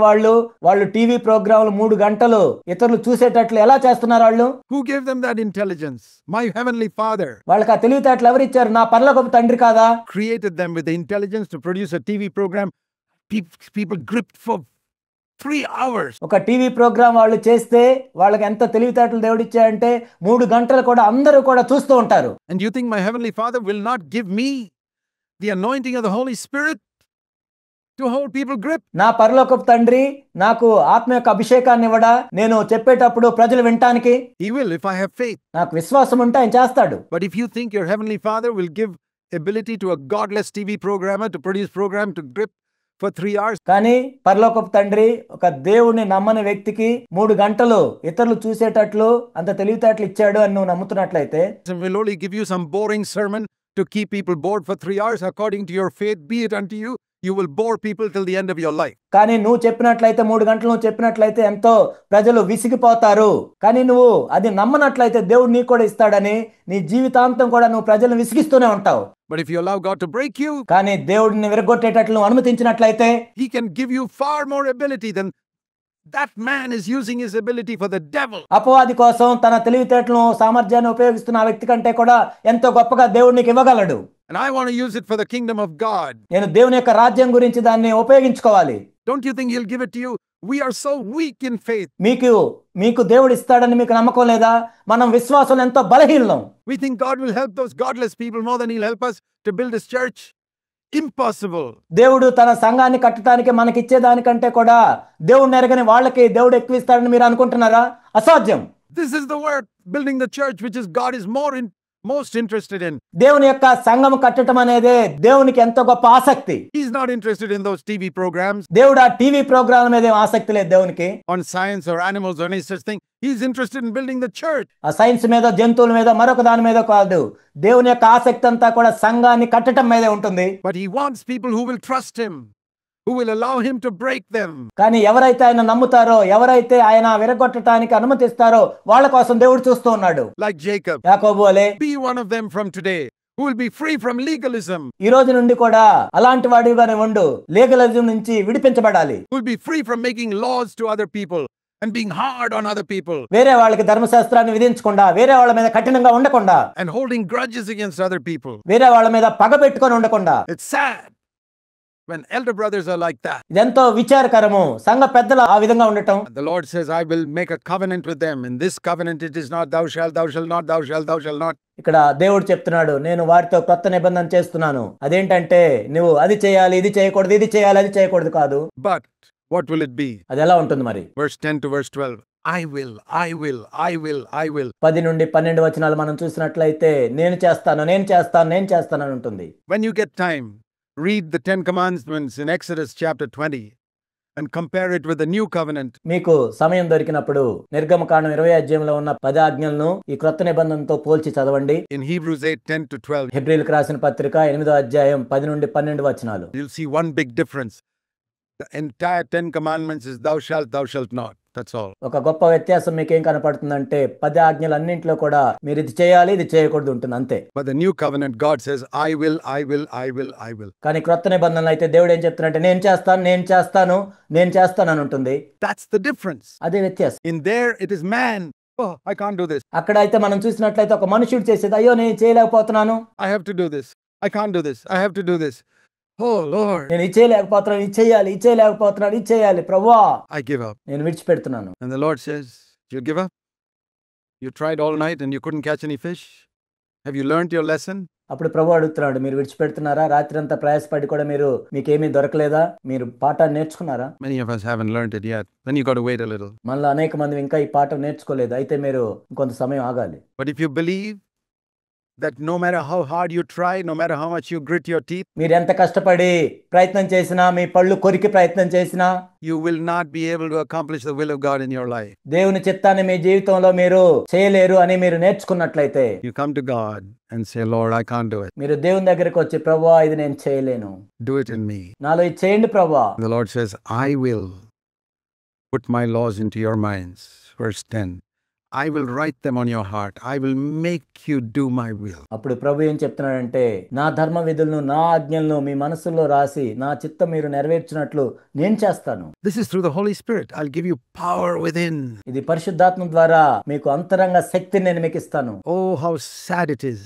వాళ్ళు టీవీ ప్రోగ్రాంలు 3 గంటలు ఇతరులు చూసేటట్లు ఎలా చేస్తున్నారు వాళ్ళు? Who gave them that intelligence? My heavenly Father వాళ్ళకి ఆ తెలివితేటలు ఎవరిచ్చారు? నా పరలోకపు తండ్రి కాదా? created them with the intelligence to produce a TV program. People gripped for 3 hours. ఒక టీవీ ప్రోగ్రాం వాళ్ళు చేస్తే వాళ్ళకి ఎంత తెలివితేటలు దేవుడిచ్చాయంటే 3 గంటలు కూడా అందరూ కూడా చూస్తూ ఉంటారు. And you think my heavenly Father will not give me the anointing of the Holy Spirit to hold people grip? నా పరలోకపు తండ్రి నాకు ఆత్మ యొక్క అభిషేకాన్ని ఇవ్వడా నేను చెప్పేటప్పుడు ప్రజలు వినటానికి? He will if I have faith. నాకు విశ్వాసం ఉంటే ఆయన చేస్తాడు. But if you think your heavenly Father will give ability to a godless TV programmer to produce program to grip for 3 hours, కానీ పరలోకపు తండ్రి ఒక దేవుడిని నమ్మని వ్యక్తికి 3 గంటలు ఇతరులు చూసేటట్లు అంత తెలివితేటలు ఇచ్చాడు అని నువ్వు నమ్ముతున్నట్లయితే, and will only give you some boring sermon to keep people bored for 3 hours according to your faith, be it unto you. you will bore people till the end of your life. కానీ నువ్వు చెప్పినట్లయితే 3 గంటలు నువ్వు చెప్పినట్లయితే ఎంతో ప్రజలు విసిగిపోతారు. కానీ నువ్వు అది నమ్మనట్లయితే దేవుడు నీకు కూడా ఇస్తాడని నీ జీవితాంతం కూడా నువ్వు ప్రజలను విసిగిస్తూనే ఉంటావు. But if you allow God to break you, కానీ దేవుడిని విరగొట్టేటట్లు నువ్వు అనుమతించినట్లయితే He can give you far more ability than that man is using his ability for the devil. అపవాది కోసం తన తెలివితేటలను సామర్థ్యాన్ని ఉపయోగిస్తున్న ఆ వ్యక్తి కంటే కూడా ఎంతో గొప్పగా దేవుడు నీకు ఇవ్వగలడు. And I want to use it for the kingdom of God. నేను దేవుని యొక్క రాజ్యం గురించి దాన్ని ఉపయోగించుకోవాలి. Don't you think He'll give it to you? We are so weak in faith. మీకు దేవుడు ఇస్తాడని మీకు నమ్మకం లేదా? మనం విశ్వాసంలో ఎంతో బలహీనం. We think God will help those godless people more than He'll help us to build His church. Impossible. దేవుడు తన సంఘాన్ని కట్టడానికి మనకిచ్చే దానికంటే కూడా దేవుడిని ఎరగని వాళ్ళకి దేవుడు ఎక్కువ ఇస్తాడని మీరు అనుకుంటున్నారా? అసాధ్యం. This is the word, building the church, which is God is most interested in. దేవుని యొక్క సంఘం కట్టడం అనేది దేవునికి ఎంతో గొప్ప ఆసక్తి. He's not interested in those TV programs. దేవుడు ఆ టీవీ ప్రోగ్రామ్ మీద ఆసక్తి లేదు దేవునికి. On science or animals or any such thing. He's interested in building the church. ఆ సైన్స్ మీద, జంతువుల మీద, మరొక దాని మీద కాదు. దేవుని యొక్క ఆసక్తి అంతా కూడా సంఘాన్ని కట్టడం మీదే ఉంటుంది. But He wants people who will trust Him, who will allow Him to break them. కానీ ఎవరైతే ఆయన నమ్ముతారో, ఎవరైతే ఆయన విరగొట్టడానికి అనుమతిస్తారో వాళ్ళ కోసం దేవుడు చూస్తూ ఉన్నాడు. Like Jacob. యాకోబు వలె Be one of them from today, who will be free from legalism. ఈ రోజు నుండి కూడా అలాంటి వాడిగానే ఉండు. లీగలిజం నుంచి విడిపించబడాలి. Who will be free from making laws to other people and being hard on other people. వేరే వాళ్ళకి ధర్మశాస్త్రాన్ని విధించకుండా, వేరే వాళ్ళ మీద కఠినంగా ఉండకుండా, and holding grudges against other people. వేరే వాళ్ళ మీద పగ పెట్టుకొని ఉండకుండా. It's sad when elder brothers are like that. ఇదెంతో విచారకరము సంఘ పెద్దలు ఆ విధంగా ఉండటం. The Lord says, I will make a covenant with them. In this covenant it is not thou shalt not, thou shalt not. ఇక్కడ దేవుడు చెప్తున్నాడు, నేను వారితో కొత్త నిబంధన చేస్తున్నాను. అదేంటంటే నువ్వు అది చేయాలి, ఇది చేయకూడదు, ఇది చేయాలి, అది చేయకూడదు కాదు. But what will it be? అది ఎలా ఉంటుంది మరి? Verse 10 to verse 12. I will. 10 నుండి 12 వచనాలు మనం చూసినట్లయితే నేను చేస్తాను అని ఉంటుంది. When you get time, read the 10 commandments in Exodus chapter 20 and compare it with the new covenant. మీకు సమయం దొరికినప్పుడు నిర్గమకాండం 20 అధ్యాయంలో ఉన్న 10 ఆజ్ఞలను ఈ క్రొత్త నిబంధనతో పోల్చి చదవండి. In Hebrews 8:10 to 12. హెబ్రీయులకు రాసిన పత్రిక 8వ అధ్యాయం 10 నుండి 12 వచనాలు. You'll see one big difference. The entire 10 commandments is thou shalt not. That's all. ఒక గొప్ప వ్యత్యాసం మీకేం కనపడుతుందంటే 10 ఆజ్ఞలన్నింటిలో కూడా మీరు ఇది చేయాలి, ఇది చేయకూడదు ఉంటుంది అంతే. But the new covenant, God says, I will. కానీ క్రొత్త నిబంధనలు అయితే దేవుడు ఏం చెప్తున్నాడంటే నేను చేస్తాను అని ఉంటుంది. That's the difference. అదే వ్యత్యాసం. In there it is man. Oh, I can't do this. అక్కడ అయితే మనం చూసినట్లయితే ఒక మనుషుడు చేసేది, అయ్యో నేను చేయలేకపోతున్నాను. I have to do this. I can't do this. I have to do this. Oh Lord. నేను ఇది చేయలేకపోతున్నాను, ఇది చేయాలి ప్రభువా. I give up. నేను విడిచిపెడుతున్నాను. And the Lord says, you give up? You tried all night and you couldn't catch any fish? Have you learned your lesson? అప్పుడు ప్రభు అడుగుతున్నాడు, మీరు విడిచిపెడుతున్నారా? రాత్రి అంతా ప్రయాసపడి కూడా మీకేమీ దొరకలేదా? మీరు పాఠాన్ని నేర్చుకున్నారా? Many of us haven't learned it yet. Then you got to wait a little. మనలో అనేక మంది ఇంకా ఈ పాఠం నేర్చుకోలేదు. అయితే మీరు కొంత సమయం ఆగాలి. But if you believe that no matter how hard you try, no matter how much you grit your teeth, మీరు ఎంత కష్టపడి ప్రయత్నం చేసినా, మీ పళ్ళు కొరికి ప్రయత్నం చేసినా, you will not be able to accomplish the will of God in your life. దేవుని చిత్తాన్ని మీ జీవితంలో మీరు చేయలేరు అని మీరు నేర్చుకున్నట్లయితే, you come to God and say, Lord, I can't do it. మీరు దేవుని దగ్గరికి వచ్చి, ప్రభువా ఇది నేను చేయలేను, do it in me. నాలో ఇది చేయండి ప్రభువా. The Lord says, I will put my laws into your minds. Verse 10. I will write them on your heart. I will make you do my will. అప్పుడు ప్రభు ఏం చెప్తున్నాడంటే, నా ధర్మ విధులను, నా ఆజ్ఞలను మీ మనసులో రాసి నా చిత్తం మీరు నెరవేర్చినట్లు నేను చేస్తాను. This is through the Holy Spirit. I'll give you power within. ఇది పరిశుద్ధాత్మ ద్వారా మీకు అంతరంగ శక్తిని నేను మీకు ఇస్తాను. Oh, how sad it is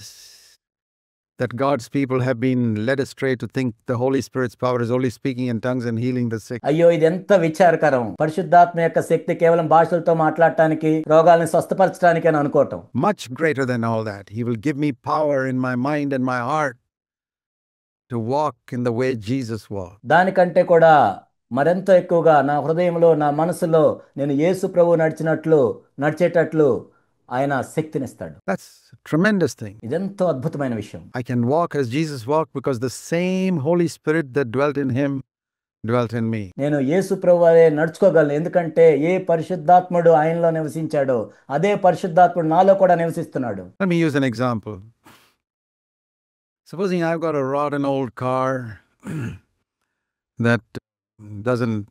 that God's people have been led astray to think the Holy Spirit's power is only speaking in tongues and healing the sick. అయ్యో ఇది ఎంత విచారకరం. పరిశుద్ధాత్మ యొక్క శక్తి కేవలం భాషలతో మాట్లాడటానికి, రోగాలను స్వస్థపరచడానికి అని అనుకోవటం. Much greater than all that. He will give me power in my mind and my heart to walk in the way Jesus walked. దానికంటే కూడా మరెంతో ఎక్కువగా నా హృదయంలో, నా మనసులో నేను యేసు ప్రభువు నడిచేటట్లు ఆయన శక్తినిస్తాడు. That's a tremendous thing. ఇదెంతో అద్భుతమైన విషయం. I can walk as Jesus walked because the same Holy Spirit that dwelt in him dwelt in me. నేను యేసు ప్రభువే నడుచుకోగలను, ఎందుకంటే ఏ పరిశుద్ధాత్ముడు ఆయనలో నివసించాడో అదే పరిశుద్ధాత్ముడు నాలో కూడా నివసిస్తున్నాడు. Let me use an example. Supposing I've got a rotten old car that doesn't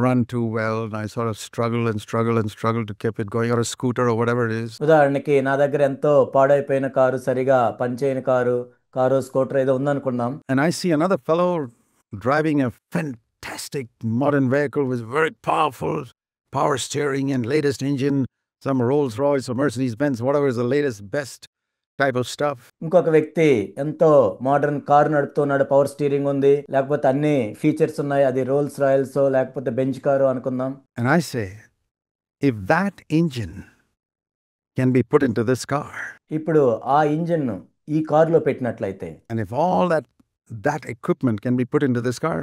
run too well, and I sort of struggle to keep it going, or a scooter or whatever it is. ఉదాహరణకి నా దగ్గర ఎంతో పాడైపోయిన car, సరిగా పనిచేయని car scooter ఏదో ఉందనుకున్నాం. And I see another fellow driving a fantastic modern vehicle with very powerful power steering and latest engine, some Rolls Royce or Mercedes Benz, whatever is the latest, best type of stuff. ఇంకొక వ్యక్తి ఎంతో modern car నడుపుతున్నాడు, power steering ఉంది, లేకపోతే అన్ని features ఉన్నాయి, అది roles Royals లేకపోతే బెంచ్ కారు అనుకుందాం. And I say, if that engine can be put into this car, ఇప్పుడు ఆ ఇంజిన్ ఈ కారులో పెట్టినట్లయితే, and if all that equipment can be put into this car,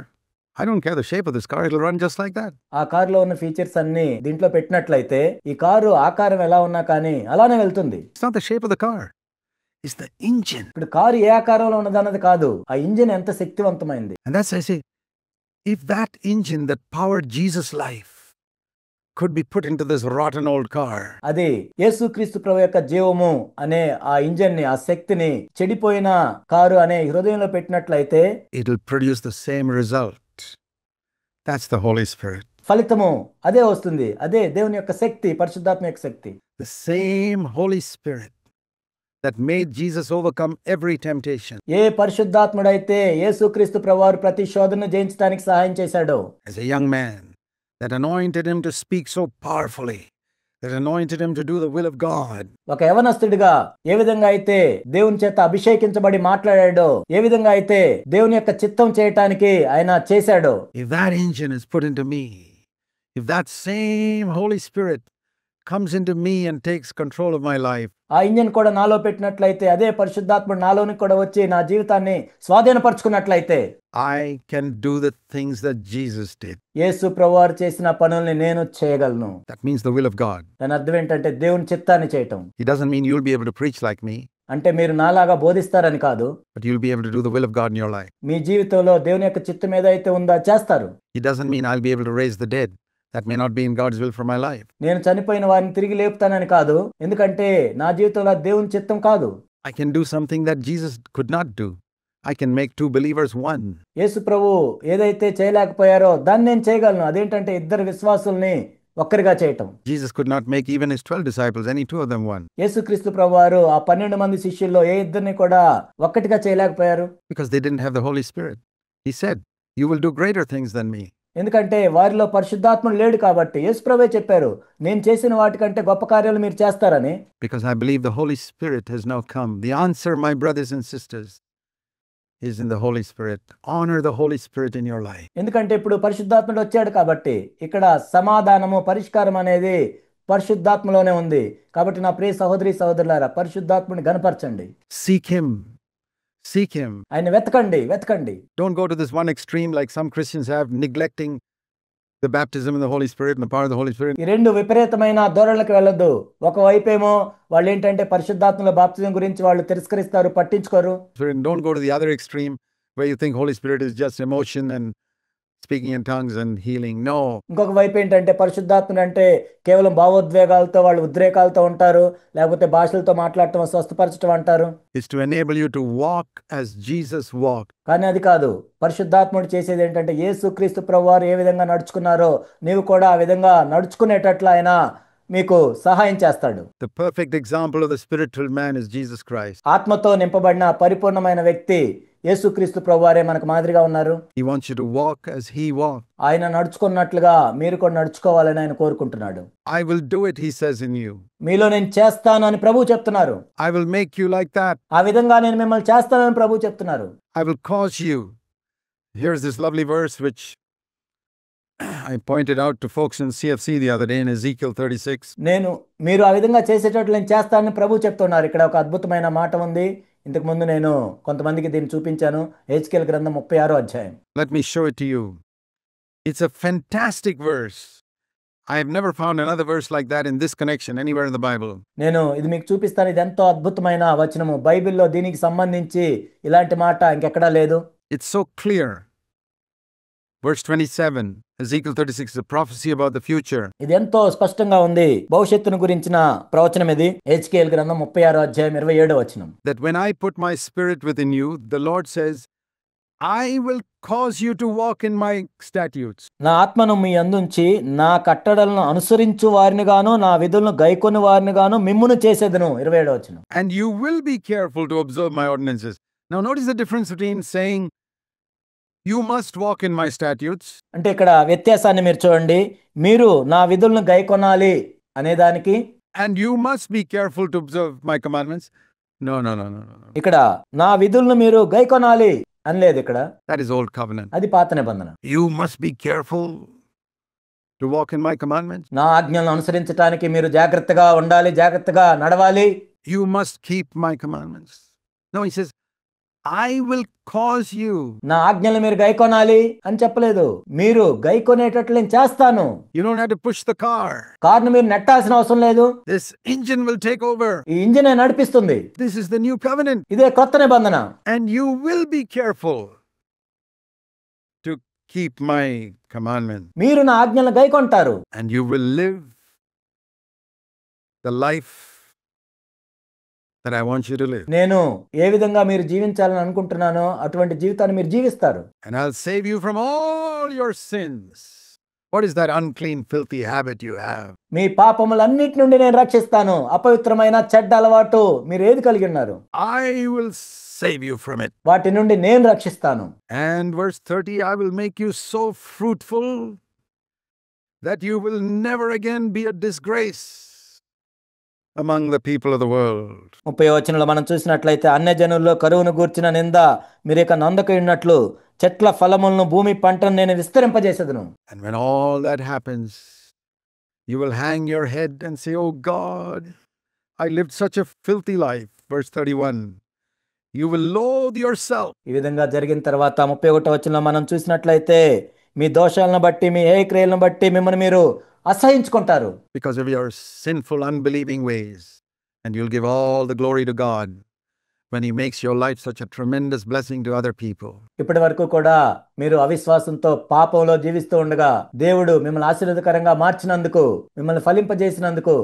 I don't care the shape of this car, it'll run just like that. ఆ కారులో ఉన్న features అన్ని దీంట్లో పెట్టినట్లయితే ఈ కారు ఆకారం ఎలా ఉన్నా కానీ అలానే వెళ్తుంది. It's not the shape of the car, it's the engine. ఇప్పుడు కారు ఏ ఆకారంలో ఉన్నదన్నది కాదు, ఆ ఇంజిన్ ఎంత శక్తివంతమైంది. And that's, I say, if that engine that powered Jesus' life could be put into this rotten old car, అది యేసుక్రీస్తు ప్రభు యొక్క జీవము అనే ఆ ఇంజిన్ ని, ఆ శక్తిని చెడిపోయిన కారు అనే హృదయంలో పెట్టినట్లయితే it'll produce the same result. That's the Holy Spirit. ఫలితము అదే వస్తుంది. అదే దేవుని యొక్క శక్తి, పరిశుద్ధాత్మ యొక్క శక్తి. The same Holy Spirit that made Jesus overcome every temptation. ఏ పరిశుద్ధాత్ముడైతే యేసుక్రీస్తు ప్రభువారు ప్రతి శోధనను జయించడానికి సహాయం చేశాడో, As a young man, that anointed him to speak so powerfully, that anointed him to do the will of God. ఒక యవనస్తుడిగా ఏ విధంగా అయితే దేవుని చేత అభిషేకించబడి మాట్లాడాడో, ఏ విధంగా అయితే దేవుని యొక్క చిత్తం చేయటానికి ఆయన చేశాడో, If that engine is put into me, if that same Holy Spirit comes into me and takes control of my life, ఆ ఇంజిన్ కూడా నాలో పెట్టినట్లయితే, అదే పరిశుద్ధాత్ముడు నాలోనికి కూడా వచ్చి నా జీవితాన్ని స్వాధీనపరుచుకున్నట్లయితే, I can do the things that Jesus did. యేసు ప్రభువారు చేసిన పనుల్ని నేను చేయగలను. That means the will of God. దాని అర్థం ఏంటంటే దేవుని చిత్తాన్ని చేయటం. It doesn't mean you'll be able to preach like me, అంటే మీరు నాలాగా బోధిస్తారని కాదు, but you'll be able to do the will of God in your life. మీ జీవితంలో దేవుని యొక్క చిత్తం ఏదైతే ఉందో అది చేస్తారు. It doesn't mean I'll be able to raise the dead. That may not be in God's will for my life. నేను చనిపోయిన వారిని తిరిగి లేపుతానని కాదు, ఎందుకంటే నా జీవితంలో దేవుని చిత్తం కాదు. I can do something that Jesus could not do. I can make two believers one. యేసు ప్రభు ఏదైతే చేయలేకపోయారో దాన్ని నేను చేయగలను. అదేంటంటే ఇద్దరు విశ్వాసుల్ని ఒక్కరిగా చేయటం. Jesus could not make even his 12 disciples, any two of them one. యేసుక్రీస్తు ప్రభువారు ఆ 12 మంది శిష్యుల్లో ఏ ఇద్దరిని కూడా ఒక్కటిగా చేయలేకపోయారు. Because they didn't have the Holy Spirit. He said, you will do greater things than me. ఎందుకంటే వారిలో పరిశుద్ధాత్ముడు లేడు కాబట్టి యేసుప్రభువే చెప్పారు, నేను చేసిన వాటికంటే గొప్ప కార్యాలు మీరు చేస్తారని. Because I believe the Holy Spirit has now come. The answer, my brothers and sisters, is in the Holy Spirit. Honor the Holy Spirit in your life. ఎందుకంటే ఇప్పుడు పరిశుద్ధాత్ముడు వచ్చాడు కాబట్టి ఇక్కడ సమాధానము, పరిష్కారం అనేది పరిశుద్ధాత్మలోనే ఉంది. కాబట్టి నా ప్రియ సహోదరి సహోదరులారా, పరిశుద్ధాత్ముని గణపరచండి. Seek him. Seek him. ఆయన వెతకండి. Don't go to this one extreme like some Christians have, neglecting the baptism in the Holy Spirit and the power of the Holy Spirit. ఈ రెండు విపరీతమైన ధోరణులకు వెళ్ళొద్దు. ఒకవైపేమో వాళ్ళు ఏంటంటే పరిశుద్ధాత్మల బాప్తిజం గురించి వాళ్ళు తిరస్కరిస్తారు, పట్టించుకోరు. Don't go to the other extreme where you think Holy Spirit is just emotion and speaking in tongues and healing. No. ఇంకొక వైపు ఏంటంటే పరిశుద్ధాత్ముడు అంటే కేవలం భావోద్వేగాలతో, వాళ్ళు ఉద్రేకాలతో ఉంటారు, లేకపోతే భాషలతో మాట్లాడటం, స్వస్థపరచడం అంటారు. It's to enable you to walk as Jesus walked. కానీ అది కాదు. పరిశుద్ధాత్ముడు చేసేది ఏంటంటే యేసుక్రీస్తు ప్రభువారు ఏ విధంగా నడుచుకున్నారో నీవు కూడా ఆ విధంగా నడుచుకునేటట్లు ఆయన మీకు సహాయం చేస్తాడు. The perfect example of the spiritual man is Jesus Christ. ఆత్మతో నింపబడిన పరిపూర్ణమైన వ్యక్తి యేసుక్రీస్తు ప్రభువారే మనకు మాదిరిగా ఉన్నారు. He wants you to walk as he walked. ఆయన నడుచుకున్నట్లుగా మీరు కూడా నడుచుకోవాలని ఆయన కోరుకుంటున్నాడు. I will do it, he says in you. మీలో నేను చేస్తాను అని ప్రభువు చెప్తున్నారు. I will make you like that. ఆ విధంగా నేను మిమ్మల్ని చేస్తానని ప్రభువు చెప్తున్నారు. I will cause you. Here's this lovely verse which I pointed out to folks in CFC the other day in Ezekiel 36. మీరు ఆ విధంగా చేసేటట్లు నేను చేస్తానని ప్రభువు చెప్తున్నారు. ఇక్కడ ఒక అద్భుతమైన మాట ఉంది. ఇంతకు ముందు నేను కొంతమందికి దీన్ని చూపించాను. హెచ్కేల్ గ్రంథం 36వ అధ్యాయం. Let me show it to you. It's a fantastic verse. I have never found another verse like that in this connection anywhere in the Bible. నేను ఇది మీకు చూపిస్తాను. ఇది ఎంతో అద్భుతమైన వచనము. బైబిల్లో దీనికి సంబంధించి ఇలాంటి మాట ఇంకెక్కడా లేదు. It's so clear. Verse 27, Ezekiel 36 is a prophecy about the future. ఇది ఎంతో స్పష్టంగా ఉంది. భవిష్యత్తును గురించిన ప్రవచనం ఇది. హెచ్కేల్ గ్రంథం 36వ అధ్యాయం 27వ వచనం. That when I put my spirit within you, the Lord says, I will cause you to walk in my statutes. నా ఆత్మను మీ అందుంచి నా కట్టడలను అనుసరించు వారిని గాను నా విధులను గైకొని వారిని గాను మిమ్మును చేసేదను. 27వ వచనం. And you will be careful to observe my ordinances. Now notice the difference between saying, you must walk in my statutes, అంటే ఇక్కడ వ్యత్యాసాన్ని మీరు చూడండి. మీరు నా విధులను గైకొనాలి అనేదానికి, and you must be careful to observe my commandments. No. ఇక్కడ నా విధులను మీరు గైకొనాలి అని లేదు. ఇక్కడ That is old covenant. అది పాత నిబంధన. You must be careful to walk in my commandments. నా ఆజ్ఞలను అనుసరించడానికి మీరు జాగ్రత్తగా ఉండాలి, జాగ్రత్తగా నడవాలి. You must keep my commandments. No, he says, I will cause you. నా ఆజ్ఞలను మీరు గైకొనాలి అని చెప్పలేదు. మీరు గైకొనేటట్లు నేను చేస్తాను. You don't have to push the car. కారును మీరు నెట్టాల్సిన అవసరం లేదు. This engine will take over. ఈ ఇంజినే నడిపిస్తుంది. This is the new covenant. ఇదే కొత్త నిబంధన. And you will be careful to keep my commandments. మీరు నా ఆజ్ఞలను గైకొంటారు. And you will live the life that I want you to live. నేను ఏ విధంగా మీరు జీవించాలని అనుకుంటున్నానో అటువంటి జీవితాన్ని మీరు జీవిస్తారు. And I'll save you from all your sins. What is that unclean, filthy habit you have? మీ పాపములన్నిటి నుండి నేను రక్షిస్తాను. అపవిత్రమైన చెడ్డ అలవాటు మీరు ఏది కలిగి ఉన్నారు? I will save you from it. వాటి నుండి నేను రక్షిస్తాను. And verse 30, I will make you so fruitful that you will never again be a disgrace among the people of the world. 30వ వచనంలో మనం చూసినట్లయితే అన్యజనుల్లో కరువును గూర్చిన నింద మీరిక నొందకయున్నట్లు చెట్ల ఫలములను భూమి పంటను నేను విస్తరింపజేసేదను. And when all that happens, you will hang your head and say, oh God, I lived such a filthy life. Verse 31, you will loathe yourself. ఈ విధంగా జరిగిన తర్వాత 31వ వచనంలో మనం చూసినట్లయితే మీ దోషాలను బట్టి మీ ఏ క్రియలను బట్టి మిమ్మల్ని మీరు అసహించుకుంటారు. Because of your sinful, unbelieving ways. And you'll give all the glory to God when He makes your life such a tremendous blessing to other people. ఇప్పటి వరకు కూడా మీరు అవిశ్వాసంతో పాపంలో జీవిస్తూ ఉండగా దేవుడు మిమ్మల్ని ఆశీర్వాదకరంగా మార్చినందుకు, మిమ్మల్ని ఫలింపజేసినందుకు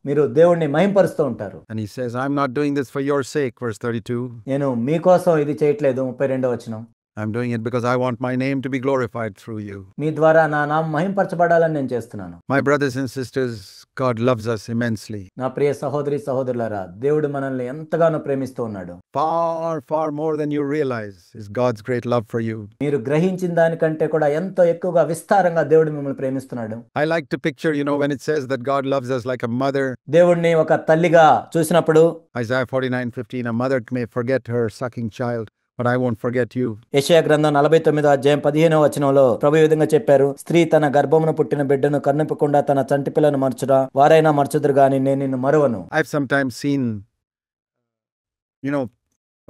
మీరు దేవుణ్ణి మహింపరుస్తూ ఉంటారు. And He says, I'm not doing this for your sake, verse 32. నేను మీకోసం ఇది చేయట్లేదు. 32వ వచనం. I'm doing it because I want my name to be glorified through you. మీ ద్వారా నా నామం మహింపరచబడాలని నేను చేస్తున్నాను. My brothers and sisters, God loves us immensely. నా ప్రియ సహోదరి సహోదరులారా, దేవుడు మనల్ని ఎంతగానో ప్రేమిస్తూ ఉన్నాడు. Far, far more than you realize is God's great love for you. మీరు గ్రహించిన దానికంటే కూడా ఎంతో ఎక్కువగా విస్తారంగా దేవుడు మిమ్మల్ని ప్రేమిస్తున్నాడు. I like to picture, when it says that God loves us like a mother. దేవుడిని ఒక తల్లిగా చూసినప్పుడు Isaiah 49:15, a mother may forget her sucking child, but I won't forget you. యెషయా గ్రంథం 49వ అధ్యాయం 15వ వచనంలో ప్రభు ఈ విధంగా చెప్పారు, స్త్రీ తన గర్భమున పుట్టిన బిడ్డను కన్నెప్పకుండా తన చంటి పిల్లను మర్చురా, వారైనా మర్చుదురు గాని నేను నిన్ను మరువను. I've sometimes seen,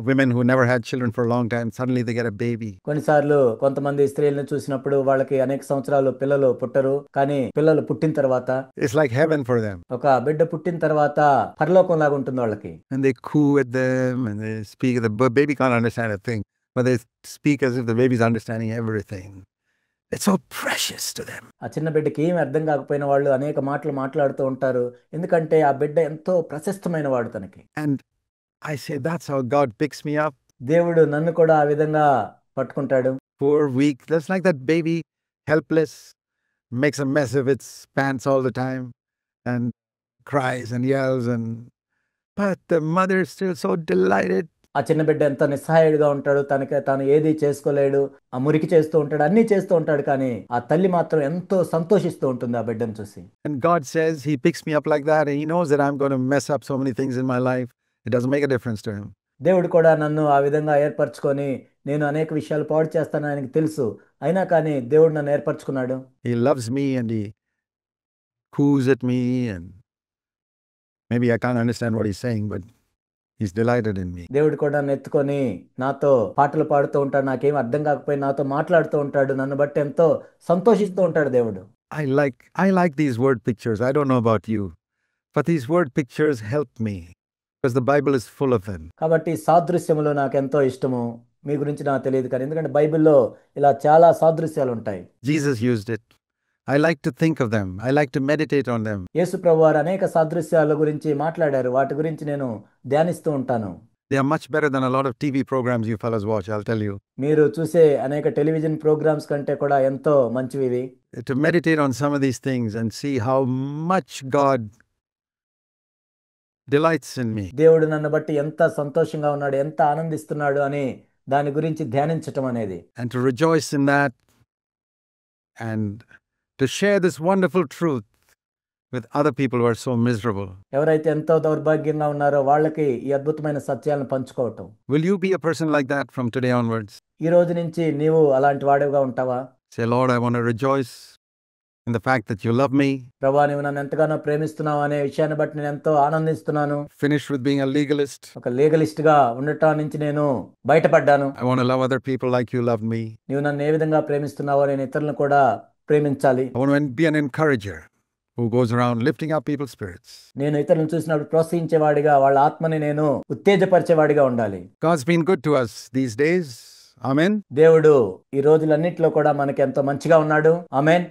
women who never had children for a long time, suddenly they get a baby. కొన్నిసార్లు కొంతమంది స్త్రీలను చూసినప్పుడు వాళ్ళకి అనేక సంవత్సరాలు పిల్లలు పుట్టరు, కానీ పిల్లలు పుట్టిన తర్వాత It's like heaven for them. ఒక బిడ్డ పుట్టిన తర్వాత పరలోకం లాగా ఉంటుంది వాళ్ళకి. And they coo at them and they speak. The baby can't understand a thing, but they speak as if the baby's understanding everything. It's so precious to them. ఆ చిన్న బిడ్డకి ఏమి అర్థం కాకపోయిన వాళ్ళు అనేక మాటలు మాట్లాడుతూ ఉంటారు, ఎందుకంటే ఆ బిడ్డ ఎంతో ప్రశస్తమైన వాడు తనకి. And I say, that's how God picks me up. దేవుడు నన్ను కూడా ఆ విధంగా పట్టుకుంటాడు. Poor, weak. That's like that baby, helpless, makes a mess of its pants all the time and cries and yells, but the mother is still so delighted. ఆ చిన్న బిడ్డ ఎంత నిస్సహాయుడిగా ఉంటాడు, తాను ఏది చేసుకోలేడు, ఆ మురికి చేస్తూ ఉంటాడు, అన్ని చేస్తూ ఉంటాడు, కానీ ఆ తల్లి మాత్రం ఎంతో సంతోషిస్తూ ఉంటుంది ఆ బిడ్డను చూసి. And God says He picks me up like that, and He knows that I'm going to mess up so many things in my life. It doesn't make a difference to Him. దేవుడు కూడా నన్ను ఆ విధంగా ఏర్పరచుకొని నేను అనేక విషయాలు పాడు చేస్తానని ఆయనకు తెలుసు, అయినా కానీ దేవుడు నన్ను ఏర్పరచుకున్నాడు. He loves me and He coos at me, and maybe I can't understand what He's saying, but He's delighted in me. దేవుడు కూడా నన్ను ఎత్తుకొని నాతో పాటలు పాడుతూ ఉంటాడు, నాకేం అర్థం కాకపోయి నాతో మాట్లాడుతూ ఉంటాడు, నన్ను బట్టి ఎంతో సంతోషిస్తూ ఉంటాడు దేవుడు. I like these word pictures. I don't know about you, but these word pictures help me because the Bible is full of them. కాబట్టి సాదృశ్యములు నాకు ఎంతో ఇష్టము. మీ గురించి నాకు తెలియదు, కానీ ఎందుకంటే బైబిల్లో ఇలా చాలా సాదృశ్యాలు ఉంటాయి. Jesus used it. I like to think of them. I like to meditate on them. యేసు ప్రభువారు అనేక సాదృశ్యాల గురించి మాట్లాడారు, వాటి గురించి నేను ధ్యానిస్తూ ఉంటాను. They are much better than a lot of TV programs you fellas watch, I'll tell you. మీరు చూసే అనేక టెలివిజన్ ప్రోగ్రామ్స్ కంటే కూడా ఎంతో మంచివి ఇవి. To meditate on some of these things and see how much God delights in me. దేవుడు నన్ను బట్టి ఎంత సంతోషంగా ఉన్నాడు, ఎంత ఆనందిస్తున్నాడు అని దాని గురించి ధ్యానించటం అనేది. And to rejoice in that and to share this wonderful truth with other people who are so miserable. ఎవరైతే ఎంతో దౌర్భాగ్యంగా ఉన్నారో వాళ్ళకి ఈ అద్భుతమైన సత్యాలను పంచుకోవటం. Will you be a person like that from today onwards? ఈ రోజు నుంచి నీవు అలాంటి వాడిగా ఉంటావా? Say, Lord, I want to rejoice in the fact that you love me. ప్రభువా, నీవు నన్ను ఎంతగానో ప్రేమిస్తున్నావు అనే విషయాన్ని బట్టి నేను ఎంతో ఆనందిస్తున్నాను. Finish with being a legalist. ఒక లీగలిస్ట్ గా ఉండటం నుంచి నేను బయటపడ్డాను. I want to love other people like you loved me. నీవు నన్ను ఏ విధంగా ప్రేమిస్తున్నావో నేను ఇతరులను కూడా ప్రేమించాలి. I want to be an encourager who goes around lifting up people's spirits. నేను ఇతరులను చూసినప్పుడు ప్రోత్సహించేవాడిగా, వాళ్ళ ఆత్మని నేను ఉత్తేజపరిచేవాడిగా ఉండాలి. God's been good to us these days. Amen. దేవుడు ఈ రోజులన్నిటిలో కూడా మనకి ఎంతో మంచిగా ఉన్నాడు. ఆమేన్.